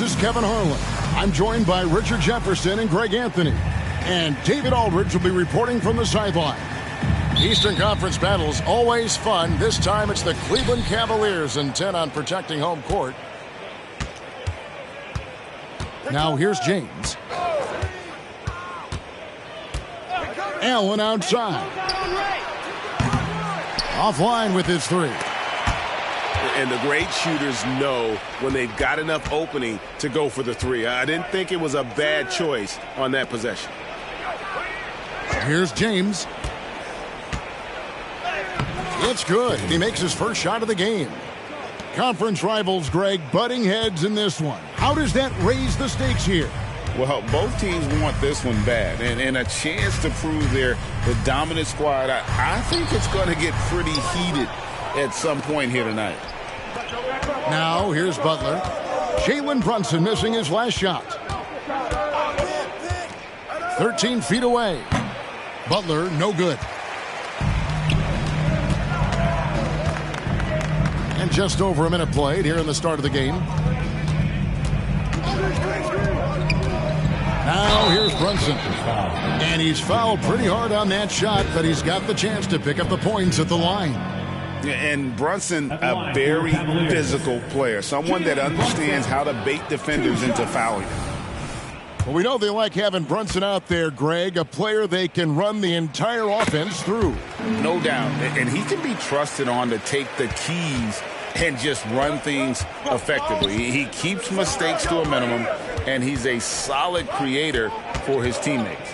This is Kevin Harlan. I'm joined by Richard Jefferson and Greg Anthony. And David Aldridge will be reporting from the sideline. Eastern Conference battles always fun. This time it's the Cleveland Cavaliers intent on protecting home court. Now here's James. Allen outside. Offline with his three. And the great shooters know when they've got enough opening to go for the three. I didn't think it was a bad choice on that possession. Here's James. It's good. He makes his first shot of the game. Conference rivals, Greg, butting heads in this one. How does that raise the stakes here? Well, both teams want this one bad, and a chance to prove they're the dominant squad. I think it's going to get pretty heated at some point here tonight. Now, here's Butler. Jalen Brunson missing his last shot. 13 feet away. Butler, no good. And just over a minute played here in the start of the game. Now, here's Brunson. And he's fouled pretty hard on that shot, but he's got the chance to pick up the points at the line. And Brunson, a very physical player, someone that understands how to bait defenders into fouling. Well, we know they like having Brunson out there, Greg, a player they can run the entire offense through. No doubt. And he can be trusted on to take the keys and just run things effectively. He keeps mistakes to a minimum, and he's a solid creator for his teammates.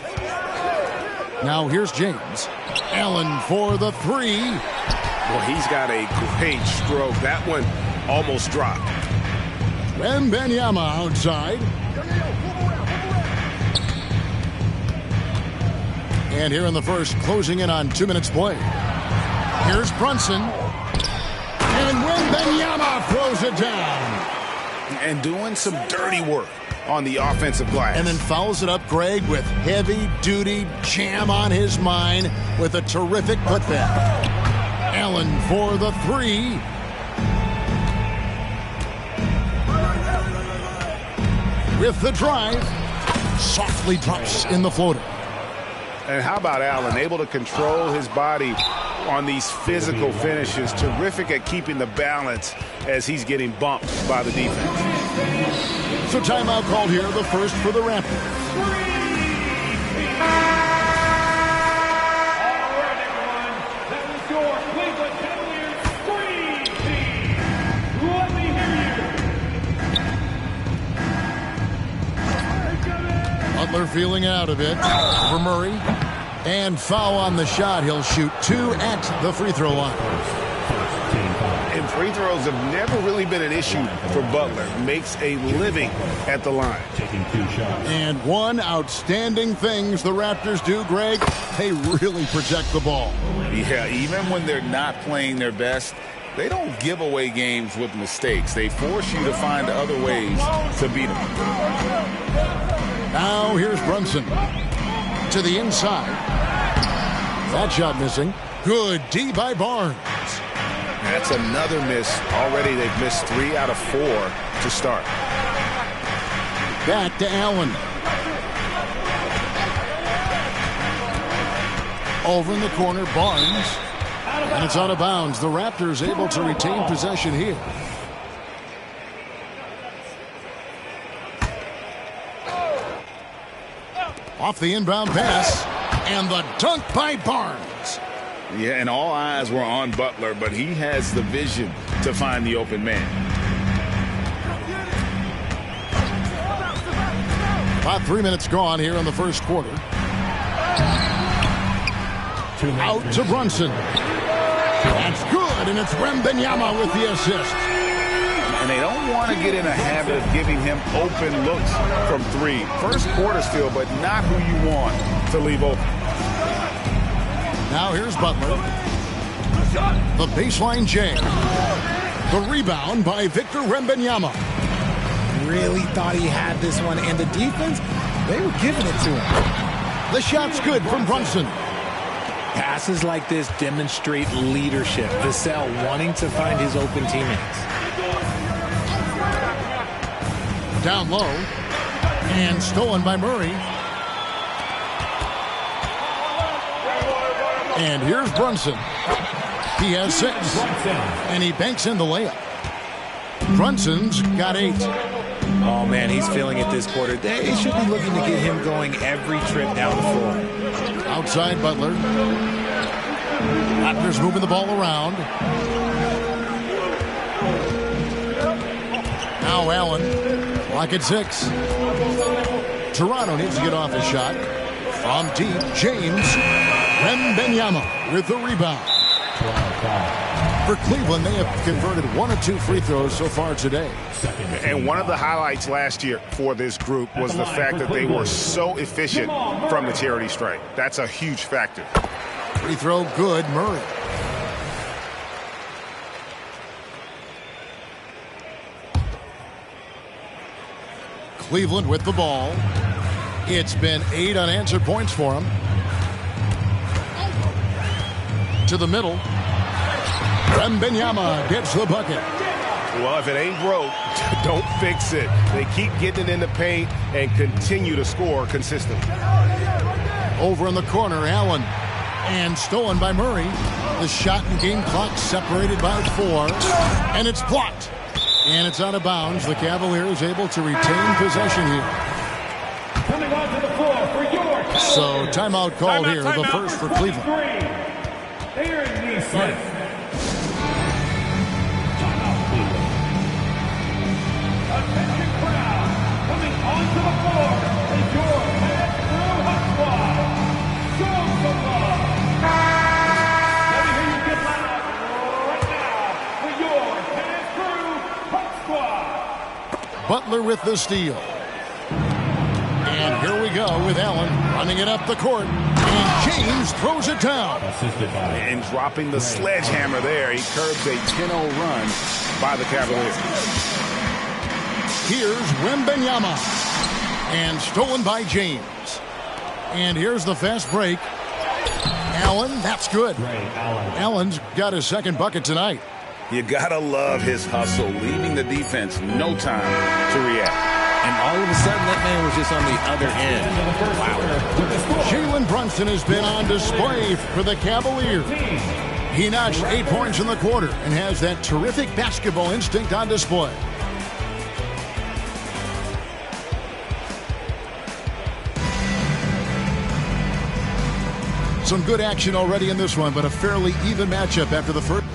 Now here's James. Allen for the three. Well, he's got a great stroke. That one almost dropped. Wembanyama outside. And here in the first, closing in on 2 minutes play. Here's Brunson. And Wembanyama throws it down. And doing some dirty work on the offensive glass. And then fouls it up, Greg, with heavy-duty jam on his mind with a terrific putback. Allen for the three. With the drive, softly drops in the floater. And how about Allen, able to control his body on these physical finishes. Terrific at keeping the balance as he's getting bumped by the defense. So timeout called here, the first for the Raptors. Butler feeling out of it for Murray. And foul on the shot. He'll shoot 2 at the free throw line. And free throws have never really been an issue for Butler. Makes a living at the line. Taking 2 shots. And one outstanding things the Raptors do, Greg, they really protect the ball. Yeah, even when they're not playing their best, they don't give away games with mistakes. They force you to find other ways to beat them. Now here's Brunson to the inside. That shot missing. Good D by Barnes. That's another miss. Already they've missed 3 out of 4 to start. Back to Allen. Over in the corner, Barnes. And it's out of bounds. The Raptors able to retain possession here. Off the inbound pass. And the dunk by Barnes. Yeah, and all eyes were on Butler, but he has the vision to find the open man. About 3 minutes gone here in the first quarter. Out to Brunson. That's good, and it's Wembanyama with the assist. And they don't want to get in a habit of giving him open looks from 3. First quarter still, but not who you want to leave open. Now here's Butler. The baseline J. The rebound by Victor Wembanyama. Really thought he had this one, and the defense, they were giving it to him. The shot's good from Brunson. Passes like this demonstrate leadership. Vassell wanting to find his open teammates. Down low. And stolen by Murray. And here's Brunson. He has 6. And he banks in the layup. Brunson's got 8. Oh, man, he's feeling it this quarter. They should be looking to get him going every trip down the floor. Outside Butler. Raptors moving the ball around. Now Allen. Clock at 6. Toronto needs to get off his shot. From deep, James Wembanyama with the rebound. For Cleveland, they have converted 1 of 2 free throws so far today. And one of the highlights last year for this group was the fact that they were so efficient from the charity stripe. That's a huge factor. Free throw good, Murray. Cleveland with the ball. It's been 8 unanswered points for him. To the middle. Wembanyama gets the bucket. Well, if it ain't broke, don't fix it. They keep getting it in the paint and continue to score consistently. Over in the corner, Allen. And stolen by Murray. The shot and game clock separated by 4. And it's blocked. And it's out of bounds. The Cavaliers able to retain possession here. Coming onto the floor for your So timeout called here, the first for Cleveland. Aaron Smith. Attention crowd, coming onto the floor is your Mad Crew Hot Squad. Show some love. Let me hear you get loud right now for your Mad Crew Hot Squad. Butler with the steal. And here we go with Allen running it up the court. And James throws it down. And dropping the sledgehammer there, he curbs a 10-0 run by the Cavaliers. Here's Wembanyama. And stolen by James. And here's the fast break. Allen, that's good. Allen's got his second bucket tonight. You gotta love his hustle, leaving the defense no time to react. And all of a sudden, that man was just on the other end. Wow. Jalen Brunson has been on display for the Cavaliers. He notched 8 points in the quarter and has that terrific basketball instinct on display. Some good action already in this one, but a fairly even matchup after the first.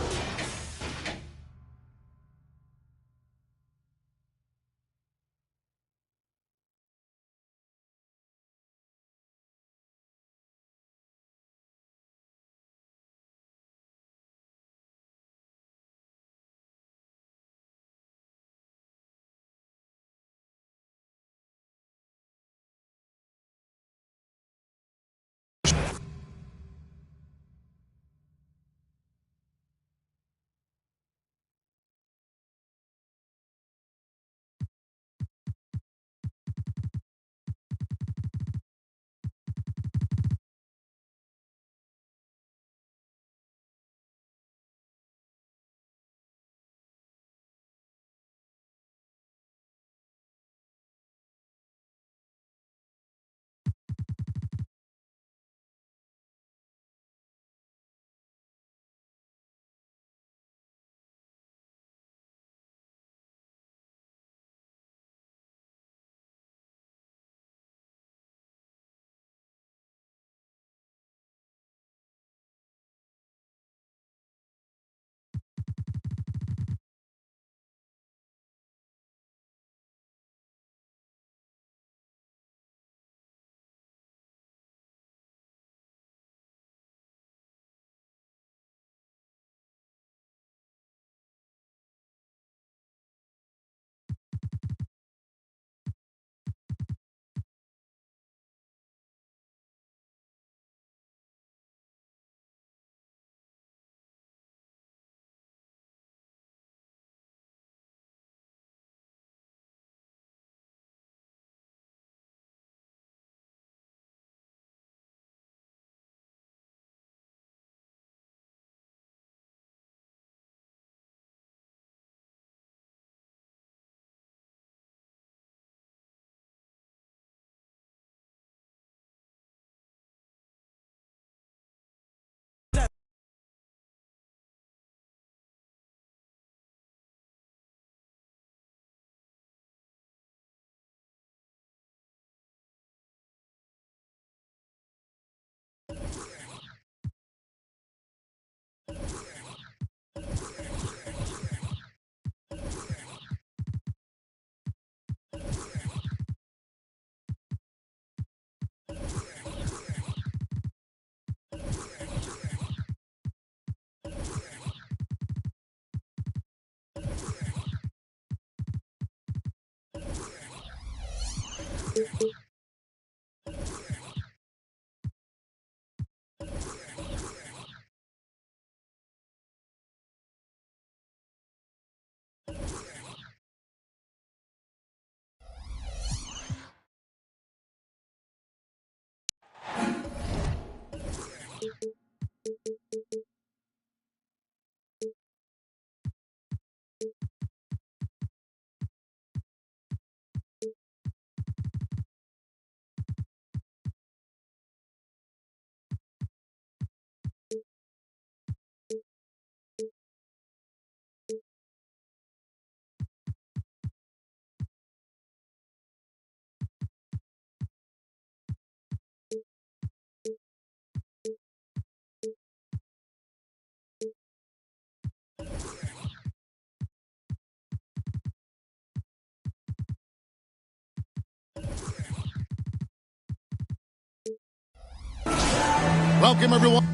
Welcome, everyone.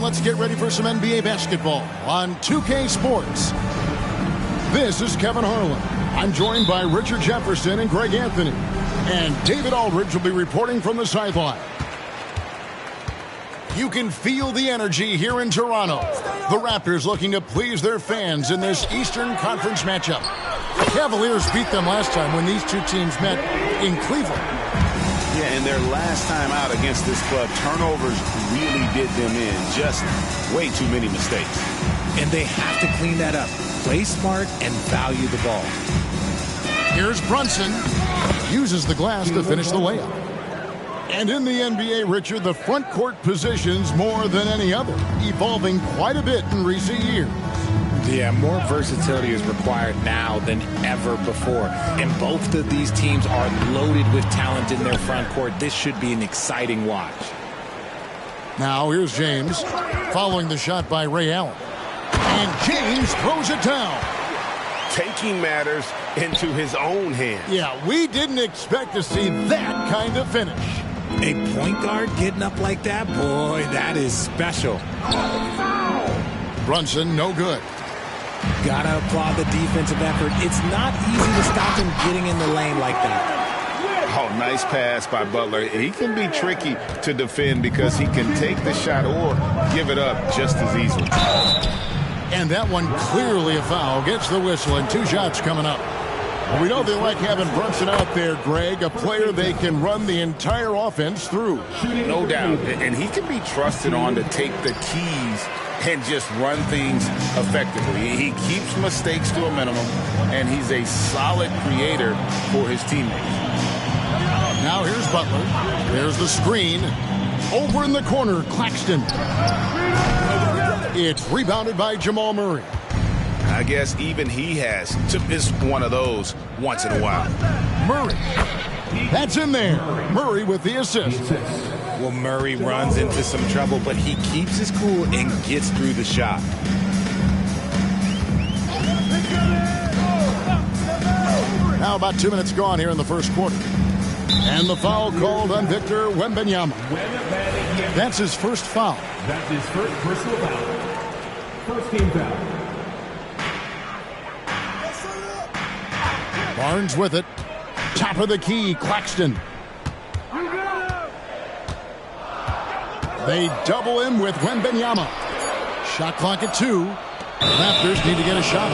Let's get ready for some NBA basketball on 2K Sports. This is Kevin Harlan. I'm joined by Richard Jefferson and Greg Anthony. And David Aldridge will be reporting from the sideline. You can feel the energy here in Toronto. The Raptors looking to please their fans in this Eastern Conference matchup. The Cavaliers beat them last time when these two teams met in Cleveland. Yeah, and their last time out against this club, turnovers really did them in. Just way too many mistakes. And they have to clean that up. Play smart and value the ball. Here's Brunson. Uses the glass to finish the layup. And in the NBA, Richard, the front court positions more than any other, evolving quite a bit in recent years. Yeah, more versatility is required now than ever before. And both of these teams are loaded with talent in their front court. This should be an exciting watch. Now here's James, following the shot by Ray Allen. And James throws it down. Taking matters into his own hands. Yeah, we didn't expect to see that kind of finish. A point guard getting up like that? Boy, that is special. Brunson, no good. Gotta applaud the defensive effort. It's not easy to stop him getting in the lane like that. Oh, nice pass by Butler. He can be tricky to defend because he can take the shot or give it up just as easily. And that one clearly a foul. Gets the whistle and 2 shots coming up. Well, we know they like having Brunson out there, Greg, a player they can run the entire offense through. No doubt. And he can be trusted on to take the keys and just run things effectively. He keeps mistakes to a minimum, and he's a solid creator for his teammates. Now here's Butler. There's the screen. Over in the corner, Claxton. It's rebounded by Jamal Murray. I guess even he has to miss one of those once in a while. Murray. That's in there. Murray with the assist. Well, Murray runs into some trouble, but he keeps his cool and gets through the shot. Now about 2 minutes gone here in the first quarter. And the foul called on Victor Wembanyama. That's his first foul. That's his first personal foul. First team foul. Barnes with it. Top of the key, Claxton. They double him with Wembanyama. Shot clock at 2. Raptors need to get a shot.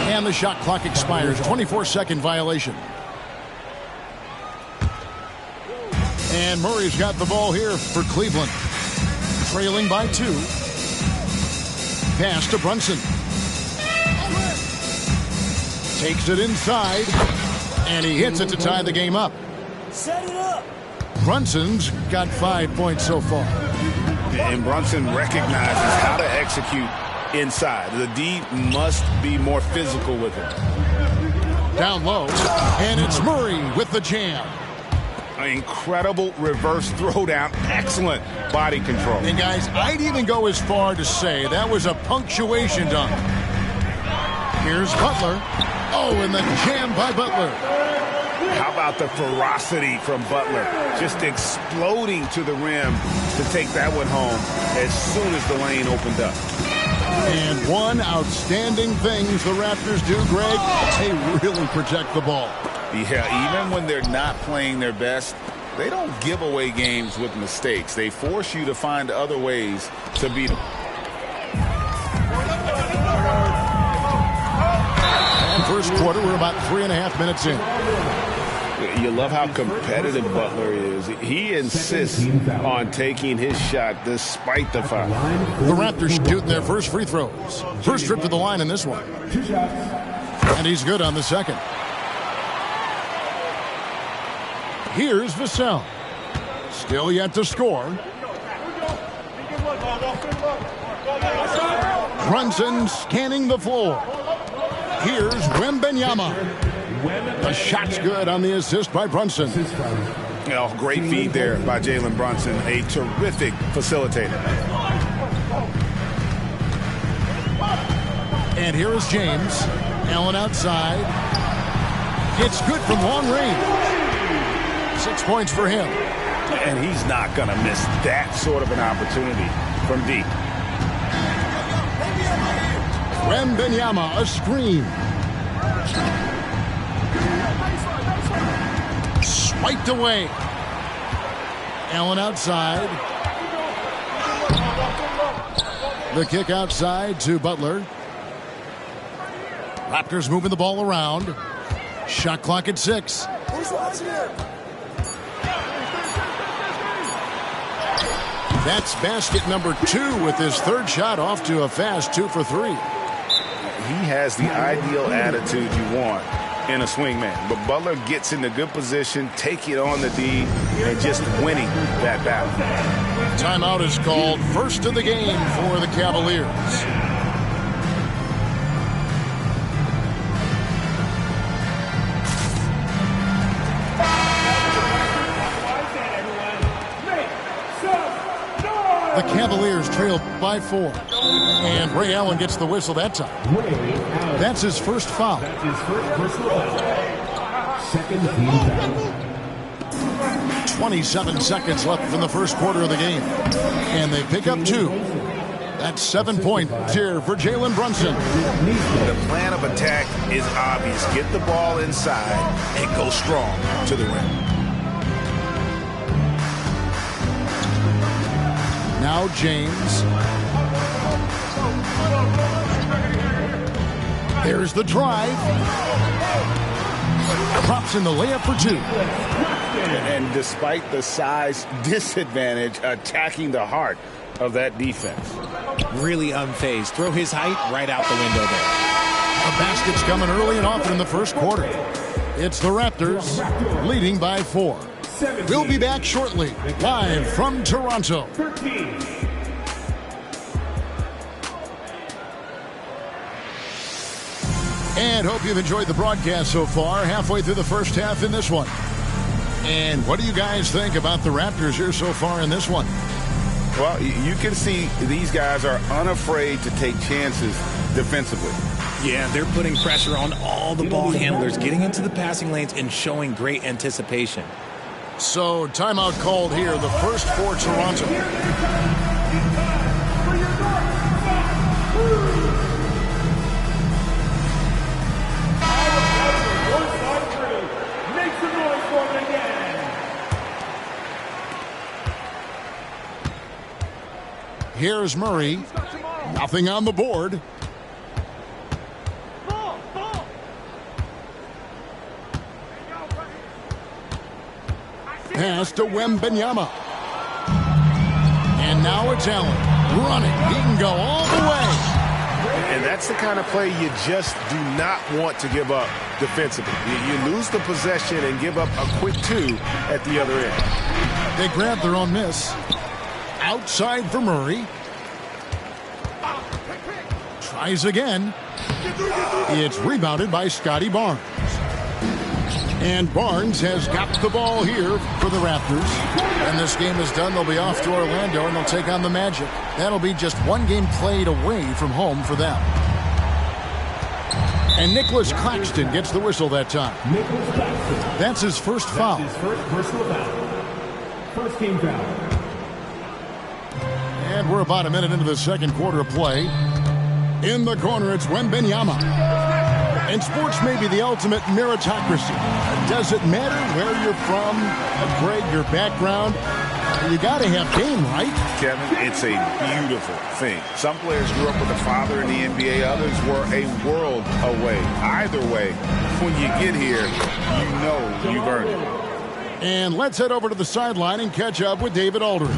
And the shot clock expires. 24-second violation. And Murray's got the ball here for Cleveland. Trailing by 2. Pass to Brunson. Takes it inside. And he hits it to tie the game up. Set it up. Brunson's got 5 points so far. And Brunson recognizes how to execute inside. The D must be more physical with him. Down low. And it's Murray with the jam. An incredible reverse throwdown. Excellent body control. And guys, I'd even go as far to say that was a punctuation dunk. Here's Butler. Oh, and the jam by Butler. How about the ferocity from Butler? Just exploding to the rim to take that one home as soon as the lane opened up. And one outstanding thing the Raptors do, Greg, they really protect the ball. Yeah, even when they're not playing their best, they don't give away games with mistakes. They force you to find other ways to beat them. And first quarter, we're about 3.5 minutes in. You love how competitive Butler is. He insists on taking his shot despite the foul. The Raptors shooting their first free throws. First trip to the line in this one. And he's good on the second. Here's Vassell. Still yet to score. Brunson scanning the floor. Here's Wembanyama. The shot's good on the assist by Brunson. Oh, great feed there by Jalen Brunson. A terrific facilitator. And here is James. Allen outside. It's good from long range. 6 points for him. And he's not going to miss that sort of an opportunity from deep. Wembanyama, a screen. Swiped away. Allen outside. The kick outside to Butler. Raptors moving the ball around. Shot clock at 6. That's basket number 2 with his third shot off to a fast 2 for 3. He has the ideal attitude you want in a swingman. But Butler gets into good position, taking on the D, and just winning that battle. Timeout is called. First of the game for the Cavaliers. The Cavaliers trail by 4. And Ray Allen gets the whistle that time. That's his first foul. Second team foul. 27 seconds left in the first quarter of the game. And they pick up 2. That's 7 points here for Jalen Brunson. The plan of attack is obvious. Get the ball inside and go strong to the rim. Now James. There's the drive. Drops in the layup for 2. And despite the size disadvantage, attacking the heart of that defense. Really unfazed. Throw his height right out the window there. The basket's coming early and often in the first quarter. It's the Raptors leading by 4. We'll be back shortly, live from Toronto. And hope you've enjoyed the broadcast so far. Halfway through the first half in this one. And what do you guys think about the Raptors here so far in this one? Well, you can see these guys are unafraid to take chances defensively. Yeah, they're putting pressure on all the ball handlers, getting into the passing lanes and showing great anticipation. So, timeout called here, the first for Toronto. Make some noise for them again. Here's Murray. Nothing on the board. Pass to Wembanyama. And now it's Allen running. He can go all the way. And that's the kind of play you just do not want to give up defensively. You lose the possession and give up a quick 2 at the other end. They grab their own miss. Outside for Murray. Tries again. It's rebounded by Scotty Barnes. And Barnes has got the ball here for the Raptors. And this game is done. They'll be off to Orlando, and they'll take on the Magic. That'll be just one game played away from home for them. And Nicholas Claxton gets the whistle that time. That's his first foul. That's his first personal foul. First team foul. And we're about a minute into the second quarter of play. In the corner, it's Wembanyama. And sports may be the ultimate meritocracy. Does it matter where you're from, Greg, your background? You got to have game, right? Kevin, it's a beautiful thing. Some players grew up with a father in the NBA. Others were a world away. Either way, when you get here, you know you've earned it. And let's head over to the sideline and catch up with David Aldridge.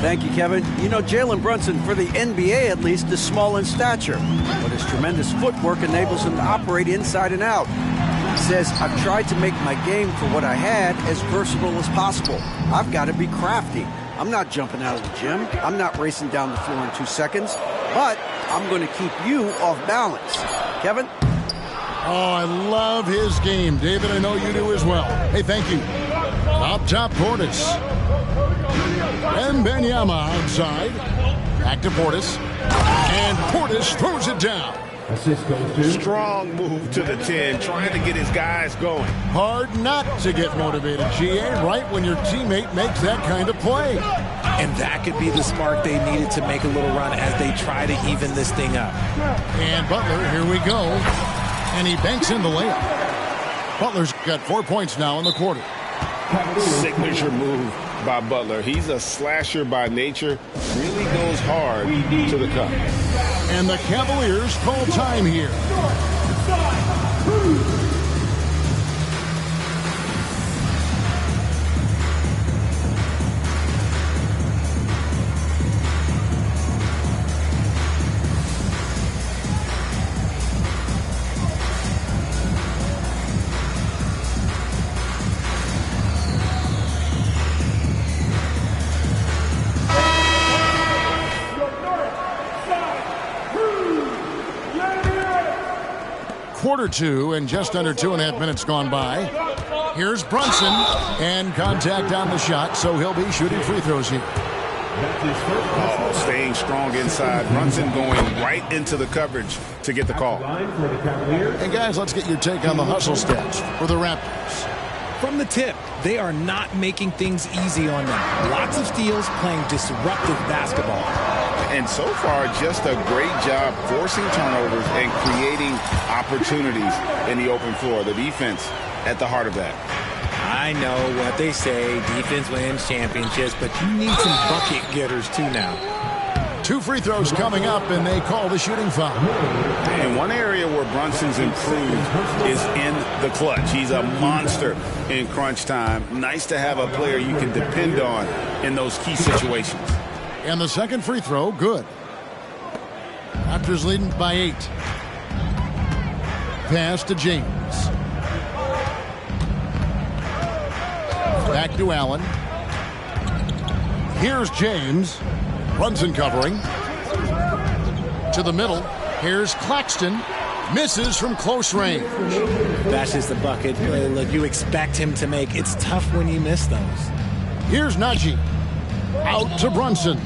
Thank you, Kevin. You know, Jalen Brunson, for the NBA at least, is small in stature, but his tremendous footwork enables him to operate inside and out. He says, I've tried to make my game for what I had as versatile as possible. I've got to be crafty. I'm not jumping out of the gym. I'm not racing down the floor in 2 seconds, but I'm going to keep you off balance. Kevin? Oh, I love his game. David, I know you do as well. Hey, thank you. Up top, Portis. And Wembanyama outside. Back to Portis. And Portis throws it down. Assist goes to Strong move to the 10, trying to get his guys going. Hard not to get motivated, GA, right when your teammate makes that kind of play. And that could be the spark they needed to make a little run as they try to even this thing up. And Butler, here we go. And he banks in the layup. Butler's got 4 points now in the quarter. Signature move by Butler. He's a slasher by nature. Really goes hard to the cup. And the Cavaliers call time here. Quarter 2 and just under 2.5 minutes gone by. Here's Brunson and contact on the shot, so he'll be shooting free throws here. Staying strong inside. Brunson going right into the coverage to get the call. Hey guys, let's get your take on the hustle stats for the Raptors. From the tip, they are not making things easy on them. Lots of steals, playing disruptive basketball. And so far, just a great job forcing turnovers and creating opportunities in the open floor. The defense at the heart of that. I know what they say, defense wins championships, but you need some bucket getters too now. 2 free throws coming up, and they call the shooting foul. And one area where Brunson's improved is in the clutch. He's a monster in crunch time. Nice to have a player you can depend on in those key situations. And the second free throw, good. Raptors leading by 8. Pass to James. Back to Allen. Here's James. Brunson covering. To the middle. Here's Claxton. Misses from close range. That's just the bucket look you expect him to make. It's tough when you miss those. Here's Najee. Out to Brunson.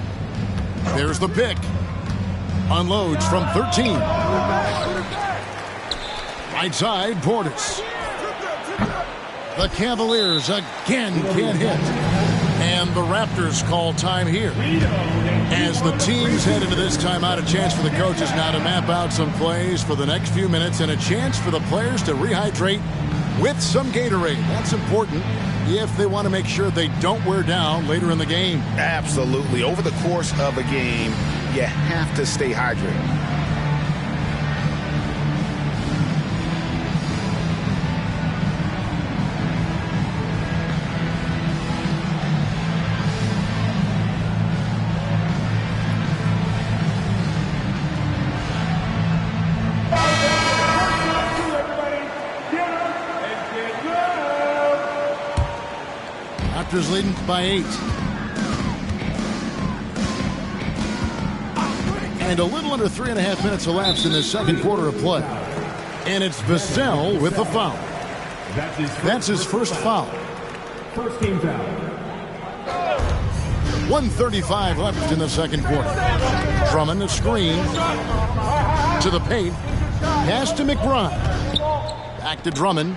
There's the pick. Unloads from 13. Right side, Portis. The Cavaliers again can't hit. And the Raptors call time here. As the teams head into this timeout, a chance for the coaches now to map out some plays for the next few minutes and a chance for the players to rehydrate with some Gatorade. That's important if they want to make sure they don't wear down later in the game. Absolutely. Over the course of a game, you have to stay hydrated. Raptors leading by 8. And a little under 3.5 minutes elapsed in the second quarter of play. And it's Vassell with the foul. That's his first foul. First team foul. 1:35 left in the second quarter. Drummond a screen to the paint. Pass to McBride. Back to Drummond.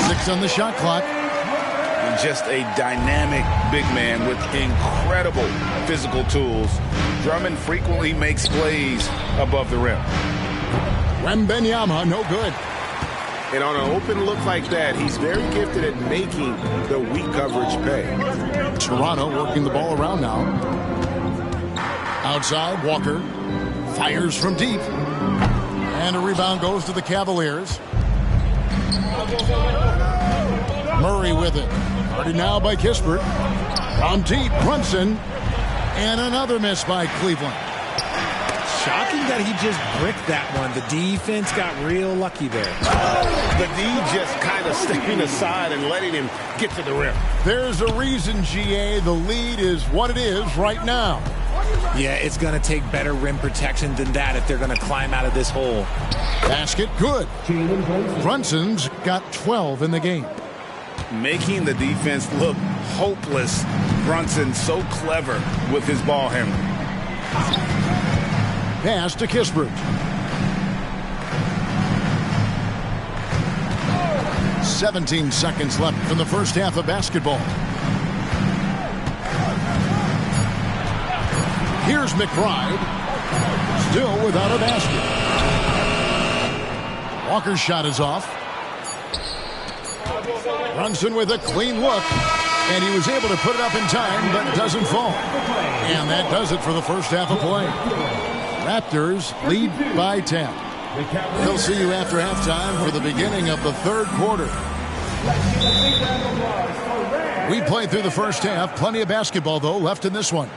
6 on the shot clock. Just a dynamic big man with incredible physical tools. Drummond frequently makes plays above the rim. Wembanyama, no good. And on an open look like that, he's very gifted at making the weak coverage pay. Toronto working the ball around now. Outside, Walker fires from deep. And a rebound goes to the Cavaliers. Murray with it. Guarded now by Kispert. From deep, Brunson. And another miss by Cleveland. Shocking that he just bricked that one. The defense got real lucky there. The D just kind of stepping aside and letting him get to the rim. There's a reason, GA. The lead is what it is right now. Yeah, it's going to take better rim protection than that if they're going to climb out of this hole. Basket good. Brunson's got 12 in the game. Making the defense look hopeless. Brunson so clever with his ball handling. Pass to Kispert. 17 seconds left from the first half of basketball. Here's McBride. Still without a basket. Walker's shot is off. Brunson with a clean look. And he was able to put it up in time, but doesn't fall. And that does it for the first half of play. Raptors lead by 10. We'll see you after halftime for the beginning of the third quarter. We played through the first half. Plenty of basketball, though, left in this one.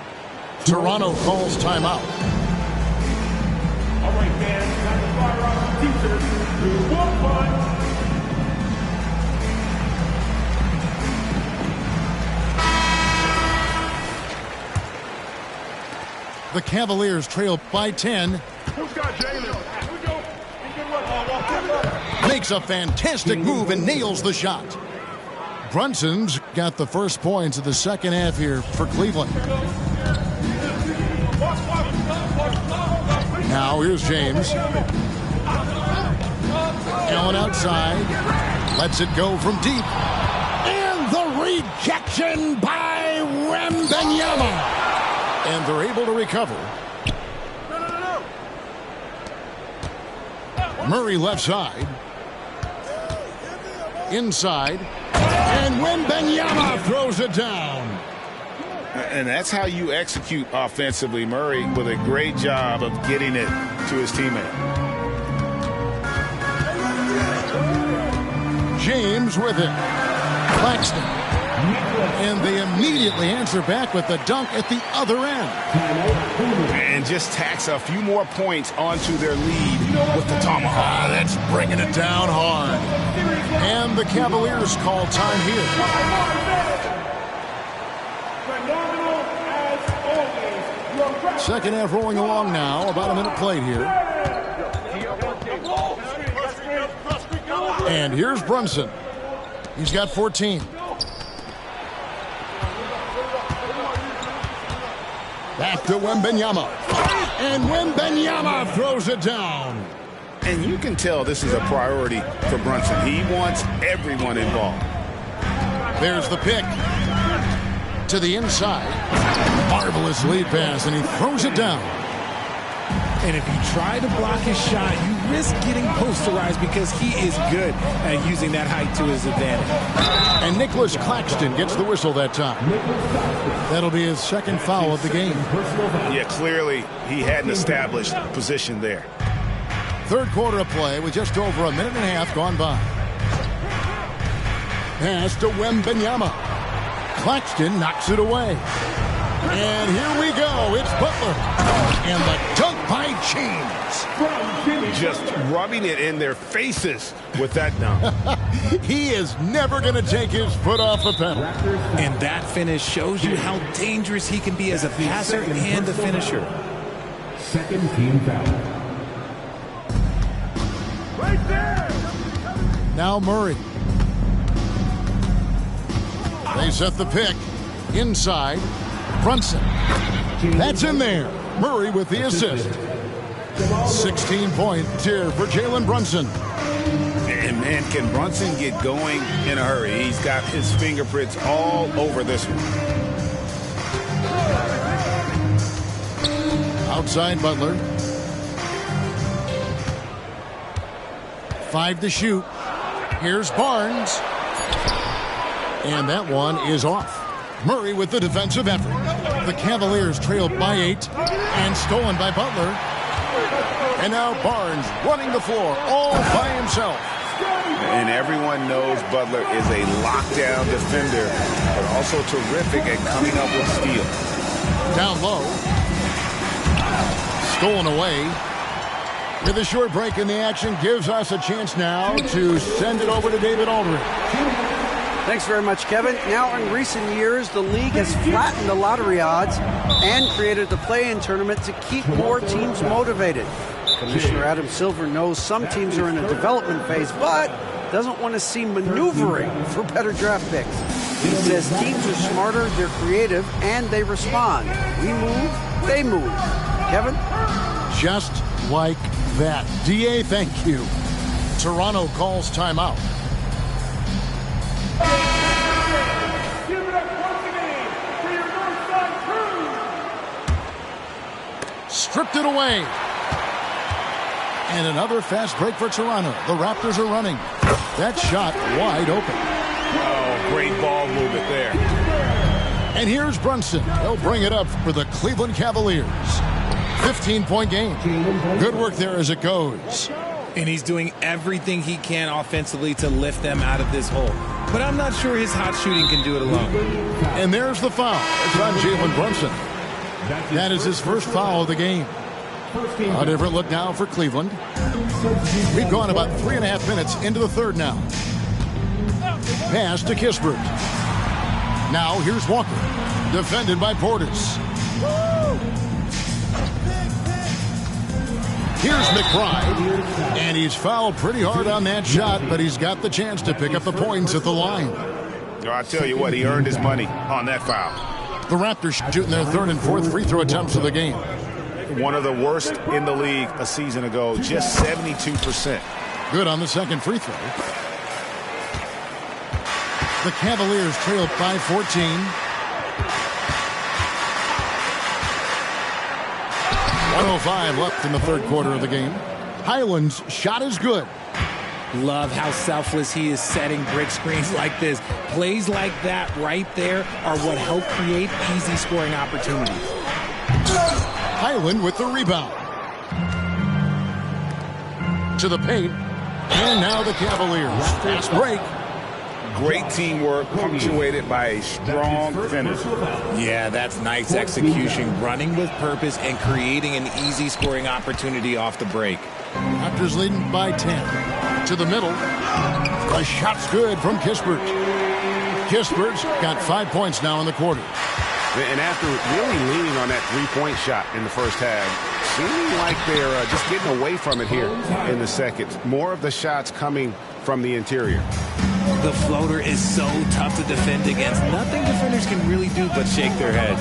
Toronto calls timeout. All right, fans, time to fire off the teachers through 1 punch. The Cavaliers trail by 10. Who's got Jalen? Makes a fantastic move and nails the shot. Brunson's got the first points of the second half here for Cleveland. Now here's James. Allen outside. Lets it go from deep. And the rejection by Wembanyama. And they're able to recover. Murray left side. Inside. And Wembanyama throws it down. And that's how you execute offensively. Murray with a great job of getting it to his teammate. James with it. Claxton. And they immediately answer back with the dunk at the other end. And just tacks a few more points onto their lead with the tomahawk. That's bringing it down hard. And the Cavaliers call time here. Second half rolling along now. About a minute played here. And here's Brunson. He's got 14. Back to Wembanyama. And Wembanyama throws it down. And you can tell this is a priority for Brunson. He wants everyone involved. There's the pick. To the inside. Marvelous lead pass, and he throws it down. And if you try to block his shot, you risk getting posterized because he is good at using that height to his advantage. And Nicholas Claxton gets the whistle that time. That'll be his second foul of the game. Yeah, clearly he hadn't established position there. Third quarter of play with just over a minute and a half gone by. Pass to Wembanyama. Claxton knocks it away. And here we go. It's Butler. And the dunk by James. Just rubbing it in their faces with that dunk. He is never going to take his foot off the pedal. And that finish shows you how dangerous he can be as a passer and a finisher. Second team foul. Right there. Now Murray. They set the pick. Inside. Brunson. That's in there. Murray with the assist. 16-point tier for Jalen Brunson. And man, can Brunson get going in a hurry? He's got his fingerprints all over this one. Outside Butler. 5 to shoot. Here's Barnes. And that one is off. Murray with the defensive effort. The Cavaliers trailed by 8 and stolen by Butler. And now Barnes running the floor all by himself. And everyone knows Butler is a lockdown defender, but also terrific at coming up with steals. Down low. Stolen away. With a short break in the action, gives us a chance now to send it over to David Aldridge. Thanks very much, Kevin. Now, in recent years, the league has flattened the lottery odds and created the play-in tournament to keep more teams motivated. Commissioner Adam Silver knows some teams are in a development phase, but doesn't want to see maneuvering for better draft picks. He says teams are smarter, they're creative, and they respond. We move, they move. Kevin? Just like that. DA, thank you. Toronto calls timeout. Give it up once again for your Northside crew. Stripped it away. And another fast break for Toronto. The Raptors are running. That shot wide open. Oh, great ball movement there. And here's Brunson. He'll bring it up for the Cleveland Cavaliers. 15-point game. Good work there as it goes. And he's doing everything he can offensively to lift them out of this hole. But I'm not sure his hot shooting can do it alone. And there's the foul. It's on Jalen Brunson. That is his first foul of the game. A different look now for Cleveland. We've gone about 3.5 minutes into the third now. Pass to Kispert. Now here's Walker. Defended by Portis. Here's McBride. And he's fouled pretty hard on that shot, but he's got the chance to pick up the points at the line. I tell you what, he earned his money on that foul. The Raptors shooting their third and fourth free throw attempts of the game. One of the worst in the league a season ago, just 72%. Good on the second free throw. The Cavaliers trail by 14. .105 left in the third quarter of the game. Highland's shot is good. Love how selfless he is setting brick screens like this. Plays like that right there are what help create easy scoring opportunities. Highland with the rebound. To the paint. And now the Cavaliers. Fast break. Great teamwork punctuated by a strong finish. Yeah, that's nice execution. Running with purpose and creating an easy scoring opportunity off the break. Raptors leading by 10. To the middle. The shot's good from Kispert. Kispert's got 5 points now in the quarter. And after really leaning on that three-point shot in the first half, seeming like they're just getting away from it here in the second. More of the shots coming from the interior. The floater is so tough to defend against. Nothing defenders can really do but shake their heads.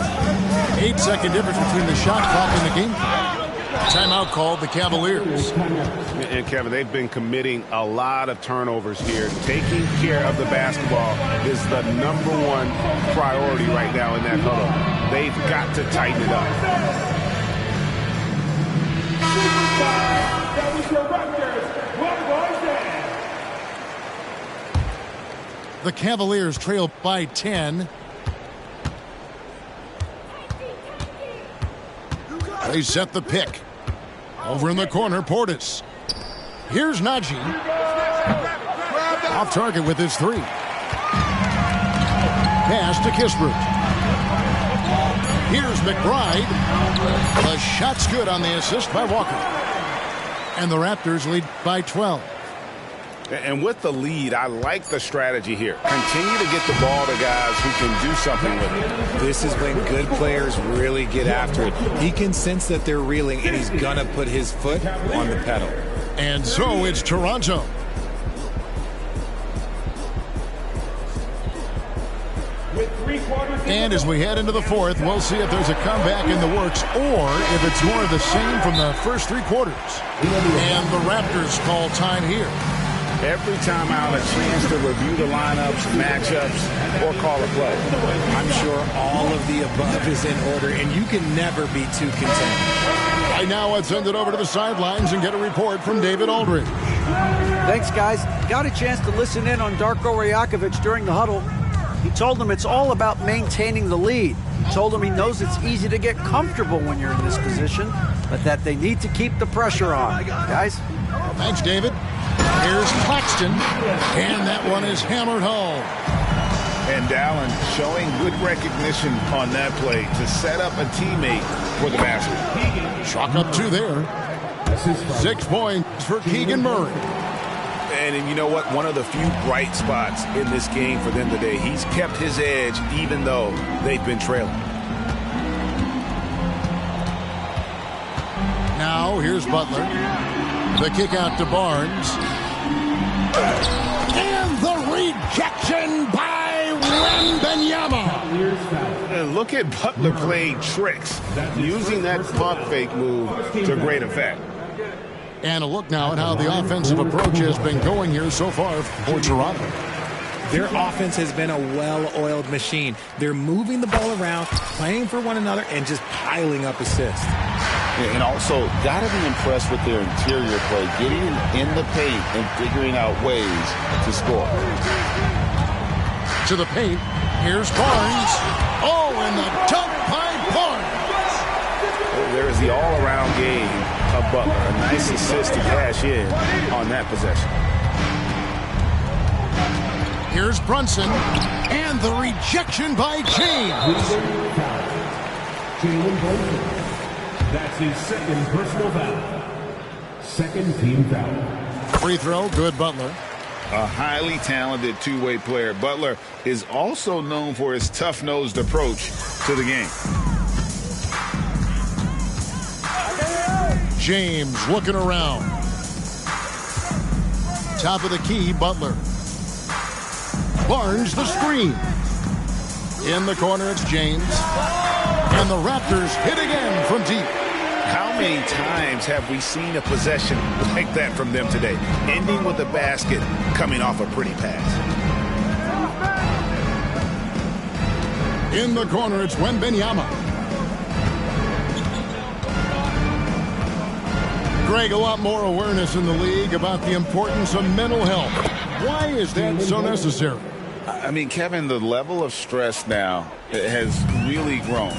8-second difference between the shot clock and the game clock. Timeout called the Cavaliers. And Kevin, they've been committing a lot of turnovers here. Taking care of the basketball is the #1 priority right now in that huddle. They've got to tighten it up. The Cavaliers trail by 10. They set the pick. Over in the corner, Portis. Here's Najee. Off target with his three. Pass to Kispert. Here's McBride. The shot's good on the assist by Walker. And the Raptors lead by 12. And with the lead, I like the strategy here. Continue to get the ball to guys who can do something with it. This is when good players really get after it. He can sense that they're reeling, and he's going to put his foot on the pedal. And so it's Toronto. And as we head into the fourth, we'll see if there's a comeback in the works or if it's more of the same from the first three quarters. And the Raptors call time here. Every time out, a chance to review the lineups, matchups, or call a play. I'm sure all of the above is in order, and you can never be too content. Right now, let's send it over to the sidelines and get a report from David Aldridge. Thanks, guys. Got a chance to listen in on Darko Rajakovic during the huddle. He told them it's all about maintaining the lead. He told them he knows it's easy to get comfortable when you're in this position, but that they need to keep the pressure on. Guys? Thanks, David. Here's Claxton, and that one is hammered home. And Dallin showing good recognition on that play to set up a teammate for the basket. Chalk up two there. 6 points for Keegan Murray. And you know what? One of the few bright spots in this game for them today. He's kept his edge even though they've been trailing. Now here's Butler. The kick out to Barnes. And the rejection by Wembanyama. And look at Butler playing tricks, using that pump fake move to great effect. And a look now at how the offensive approach has been going here so far for Toronto. Their offense has been a well-oiled machine. They're moving the ball around, playing for one another, and just piling up assists. And also, got to be impressed with their interior play, getting in the paint and figuring out ways to score. To the paint, here's Barnes. Oh, and the dunk by Barnes. There's the all-around game of Butler. A nice assist to cash in on that possession. Here's Brunson, and the rejection by James. Jalen Brunson. That's his second personal foul. Second team foul. Free throw, good Butler. A highly talented two-way player. Butler is also known for his tough-nosed approach to the game. James looking around. Top of the key, Butler. Barnes the screen. In the corner, it's James. And the Raptors hit again from deep. How many times have we seen a possession like that from them today? Ending with a basket, coming off a pretty pass. In the corner, it's Wembanyama. Greg, a lot more awareness in the league about the importance of mental health. Why is that so necessary? I mean, Kevin, the level of stress now has really grown.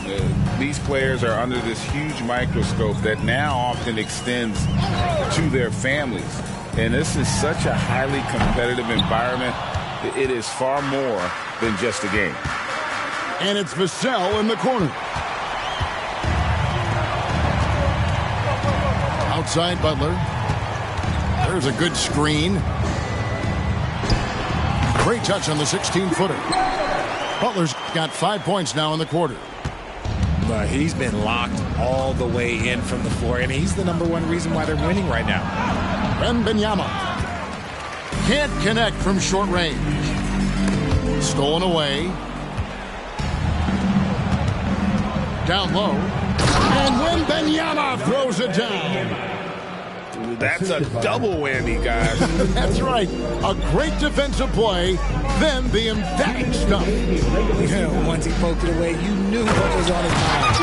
These players are under this huge microscope that now often extends to their families. And this is such a highly competitive environment. It is far more than just a game. And it's Vassell in the corner. Outside Butler. There's a good screen. Great touch on the 16-footer. Butler's got 5 points now in the quarter. But he's been locked all the way in from the floor, and he's the #1 reason why they're winning right now. Wembanyama can't connect from short range. Stolen away. Down low. And Wembanyama throws it down. That's a double whammy, guys. That's right. A great defensive play, then the emphatic stuff. Yeah, once he poked it away, you knew what was on his mind.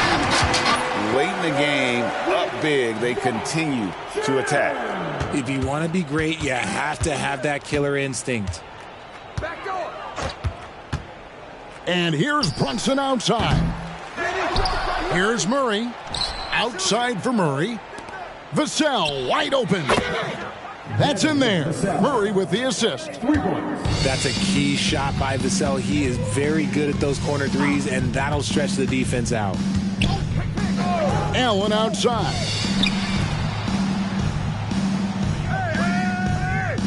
late in the game, up big, they continue to attack. If you want to be great, you have to have that killer instinct. And here's Brunson outside. Here's Murray. Outside for Murray. Vassell wide open. That's in there. Murray with the assist. That's a key shot by Vassell. He is very good at those corner threes, and that'll stretch the defense out. Allen outside.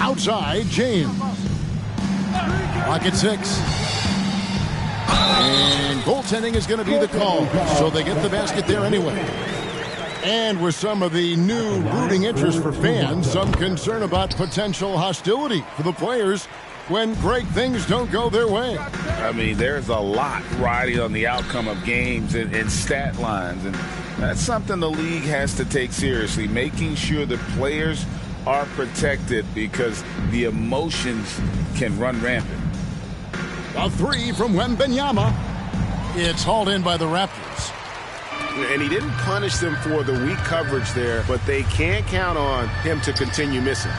Outside, James. Clock at 6. And goaltending is going to be the call, so they get the basket there anyway. And with some of the new brooding interest for fans, some concern about potential hostility for the players when great things don't go their way. I mean, there's a lot riding on the outcome of games and stat lines, and that's something the league has to take seriously, making sure the players are protected because the emotions can run rampant. A 3 from Wembanyama. It's hauled in by the Raptors. And he didn't punish them for the weak coverage there, but they can't count on him to continue missing.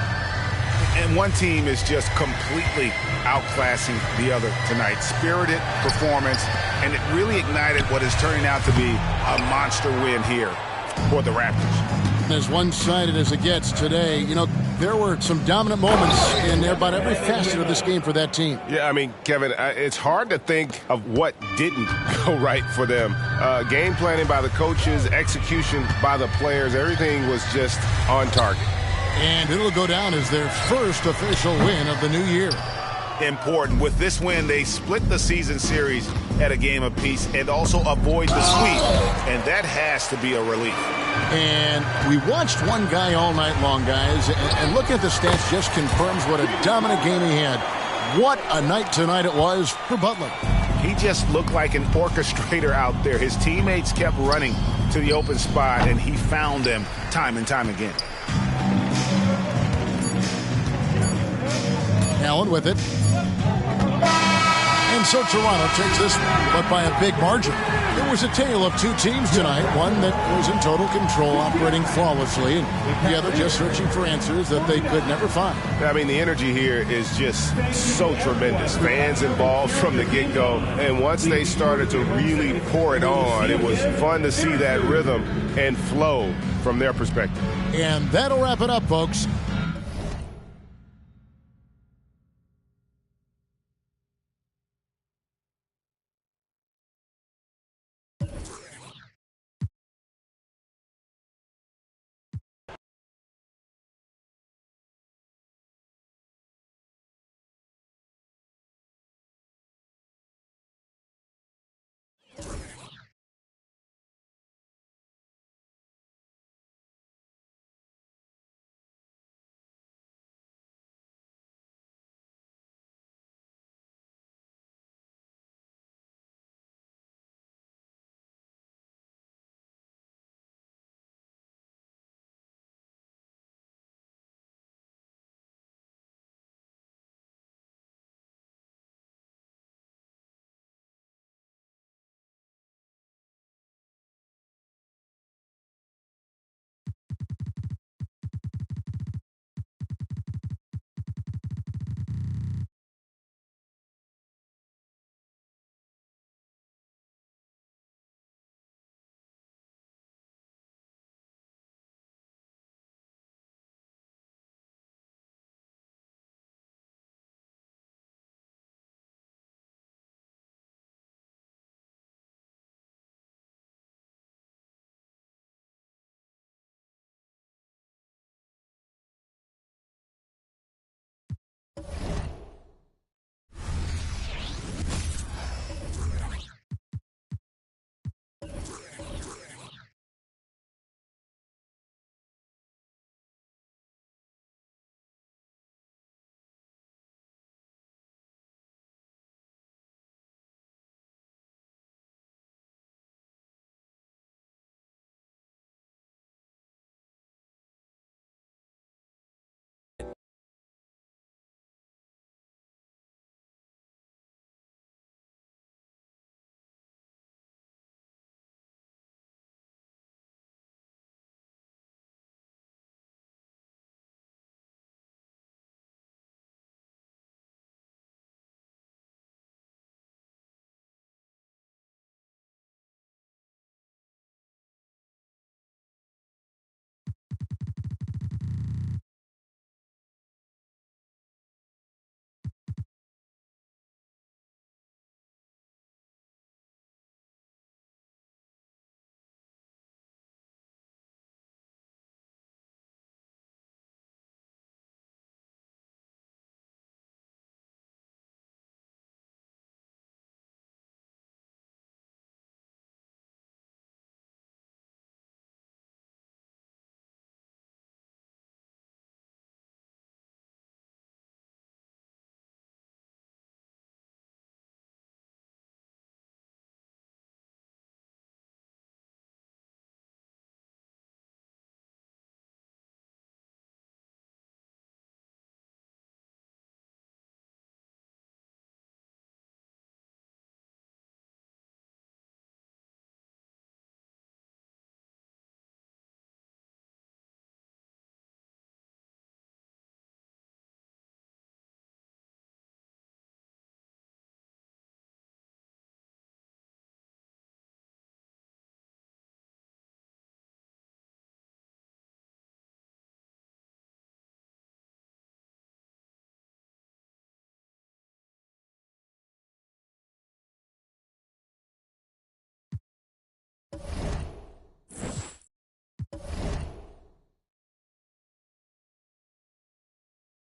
And one team is just completely outclassing the other tonight. Spirited performance, and it really ignited what is turning out to be a monster win here for the Raptors. As one-sided as it gets today, you know, there were some dominant moments in about every facet of this game for that team. Yeah, I mean, Kevin, it's hard to think of what didn't go right for them. Game planning by the coaches, execution by the players, everything was just on target. And it'll go down as their first official win of the new year. Important. With this win, they split the season series at a game apiece and also avoid the sweep. And that has to be a relief. And we watched one guy all night long, guys, and look at the stats just confirms what a dominant game he had. What a night tonight it was for Butler. He just looked like an orchestrator out there. His teammates kept running to the open spot, and he found them time and time again. Allen with it. And so Toronto takes this one, but by a big margin. It was a tale of two teams tonight, one that was in total control, operating flawlessly, and the other just searching for answers that they could never find. I mean, the energy here is just so tremendous. Fans involved from the get-go, and once they started to really pour it on, it was fun to see that rhythm and flow from their perspective. And that'll wrap it up, folks.